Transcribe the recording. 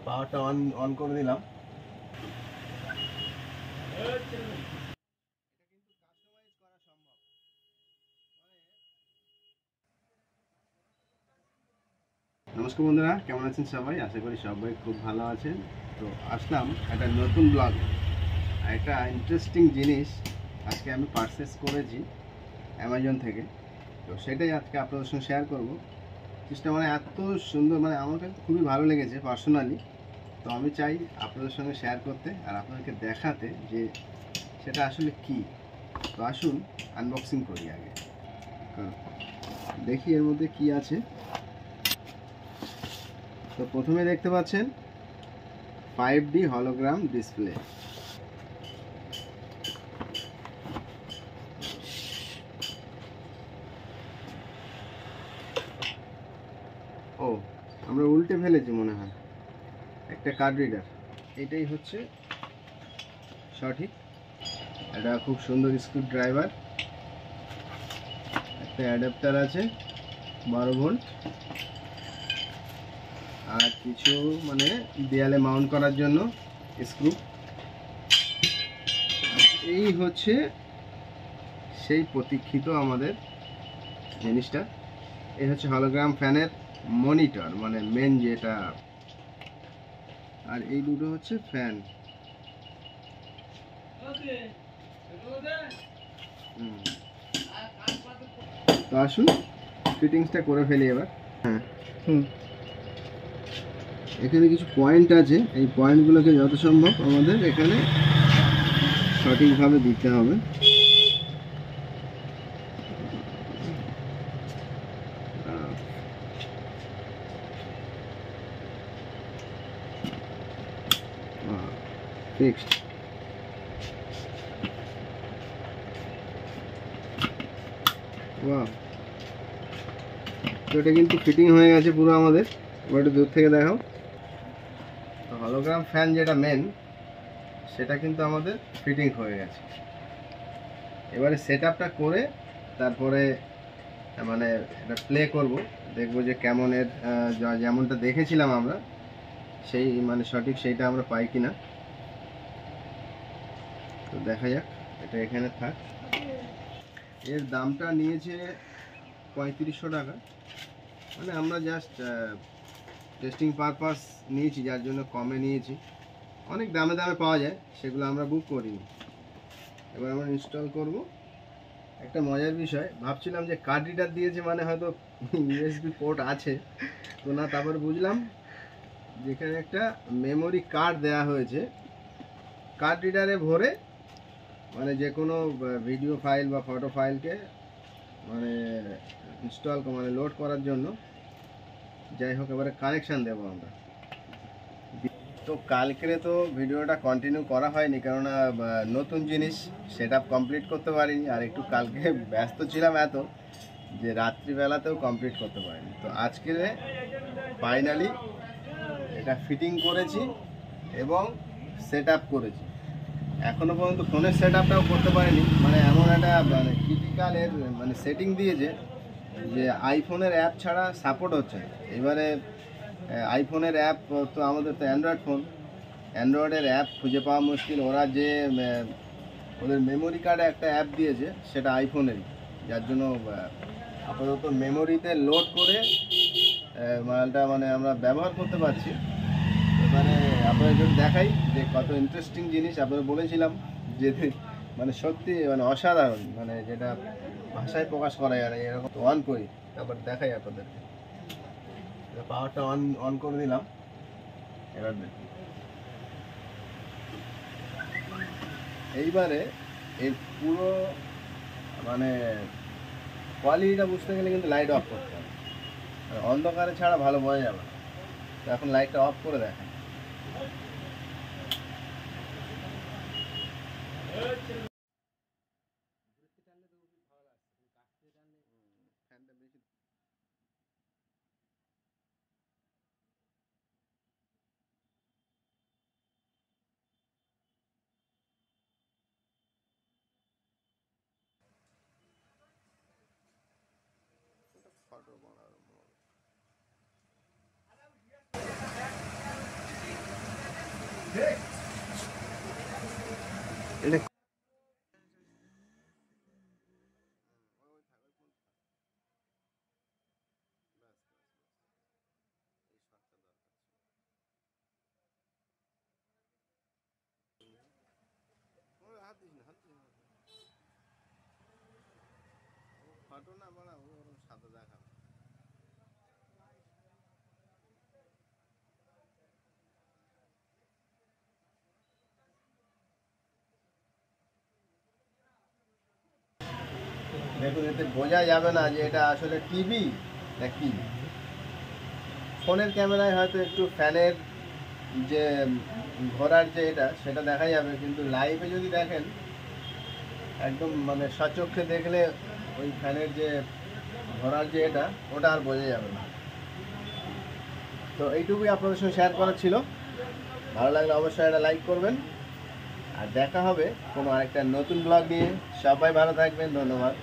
পাওয়ারটা on on করে দিলাম। নমস্কার বন্ধুরা, কেমন আছেন সবাই? আশা করি সবাই খুব ভালো আছেন। তো আসলাম একটা নতুন ব্লগ, একটা ইন্টারেস্টিং জিনিস আজকে আমি পারচেস করেছি অ্যামাজন থেকে। তো সেটাই আজকে আপনাদের সঙ্গে শেয়ার করব। জিনিসটা মানে এত সুন্দর, মানে আমার কাছে খুবই ভালো লেগেছে পার্সোনালি। তো আমি চাই আপনাদের সঙ্গে শেয়ার করতে আর আপনাদেরকে দেখাতে যে সেটা আসলে কি। তো আসুন আনবক্সিং করি আগে, দেখি এর মধ্যে কি আছে। তো প্রথমে দেখতে পাচ্ছেন 5D হলোগ্রাম ডিসপ্লে। ও, আমরা উল্টে ফেলেছি মনে হয়, একটা কার্ড রিডার। এটাই হচ্ছে সঠিক। এটা খুব সুন্দর স্ক্রু ড্রাইভার, একটা অ্যাডাপ্টার আছে 12 ভোল্ট, আর কিছু মানে দেয়ালে মাউন্ট করার জন্য স্ক্রু। এই হচ্ছে সেই প্রতীক্ষিত আমাদের জিনিসটা। এই হচ্ছে হলোগ্রাম ফ্যানের মনিটর, মানে মেন যেটা। আর এই দুটো হচ্ছে ফ্যান। তো আসুন ফিটিংসটা করে ফেলি এবার। হ্যাঁ, এখানে কিছু পয়েন্ট আছে, এই পয়েন্টগুলোকে যত সম্ভব আমাদের এখানে সঠিকভাবে দিতে হবে। ফিক্সড। ওয়াও, তো এটা কিন্তু ফিটিং হয়ে গেছে পুরো আমাদের। এবার একটু দূর থেকে দেখাও। তো হলোগ্রাম ফ্যান যেটা মেন, সেটা কিন্তু আমাদের ফিটিং হয়ে গেছে। এবারে সেট আপটা করে তারপরে মানে এটা প্লে করব, দেখবো যে কেমন এর যেমনটা দেখেছিলাম আমরা সেই মানে সঠিক সেইটা আমরা পাই কিনা। তো দেখা যাক, এটা এখানে থাক। এর দামটা নিয়েছে 3500 টাকা। মানে আমরা জাস্ট টেস্টিং পারপাস নিয়েছি, যার জন্য কমে নিয়েছি। অনেক দামে দামে পাওয়া যায়, সেগুলো আমরা বুক করিনি। এবার আমরা ইনস্টল করব। একটা মজার বিষয়, ভাবছিলাম যে কার্ড রিডার দিয়েছে মানে হয়তো ইউএসবি পোর্ট আছে, তো না। তারপর বুঝলাম যেখানে একটা মেমোরি কার্ড দেওয়া হয়েছে কার্ড রিডারে ভরে, মানে যে কোনো ভিডিও ফাইল বা ফটো ফাইলকে মানে ইনস্টল মানে লোড করার জন্য। যাই হোক, এবারে কানেকশান দেবো আমরা। তো কালকে তো ভিডিওটা কন্টিনিউ করা হয়নি, কেননা নতুন জিনিস সেট আপ কমপ্লিট করতে পারিনি। আর একটু কালকে ব্যস্ত ছিলাম এত যে রাত্রিবেলাতেও কমপ্লিট করতে পারিনি। তো আজকে ফাইনালি এটা ফিটিং করেছি এবং সেট আপ করেছি। এখনও পর্যন্ত ফোনের সেট আপটাও করতে পারিনি, মানে এমন একটা মানে ক্রিটিক্যাল এর মানে সেটিং দিয়েছে যে আইফোনের অ্যাপ ছাড়া সাপোর্ট হচ্ছে না। এবারে আইফোনের অ্যাপ তো আমাদের তো অ্যান্ড্রয়েড ফোন, অ্যান্ড্রয়েডের অ্যাপ খুঁজে পাওয়া মুশকিল। ওরা যে ওদের মেমোরি কার্ডে একটা অ্যাপ দিয়েছে সেটা আইফোনেরই, যার জন্য আপাতত মেমোরিতে লোড করে মালটা মানে আমরা ব্যবহার করতে পারছি। এবারে আপনাদের যদি দেখাই যে কত ইন্টারেস্টিং জিনিস। আপনাদের বলেছিলাম যে মানে সত্যি মানে অসাধারণ, মানে যেটা ভাষায় প্রকাশ করা যায় না। এরকম অন করি, তারপর দেখাই আপনাদেরকে। পাওয়ারটা অন অন করে দিলাম। এবার দেখুন, এইবারে এর পুরো মানে কোয়ালিটিটা বুঝতে গেলে কিন্তু লাইট অফ করতে হবে, অন্ধকারে ছাড়া ভালো বোঝা যাবে না। তো এখন লাইটটা অফ করে দেখেন। এটা ফাটো না বাড়া, ও ওরকম সাদা দেখা। দেখুন, এতে বোঝা যাবে না যে এটা আসলে টিভি না কি। ফোনের ক্যামেরায় হয়তো একটু ফ্যানের যে ঘোরার যে এটা সেটা দেখা যাবে, কিন্তু লাইভে যদি দেখেন একদম মানে সচক্ষে দেখলে ওই ফ্যানের যে ঘোরার যে এটা ওটা আর বোঝা যাবে না। তো এইটুকুই আপনাদের সঙ্গে শেয়ার করার ছিল। ভালো লাগলে অবশ্যই এটা লাইক করবেন, আর দেখা হবে কোনো আরেকটা নতুন ব্লগ নিয়ে। সবাই ভালো থাকবেন, ধন্যবাদ।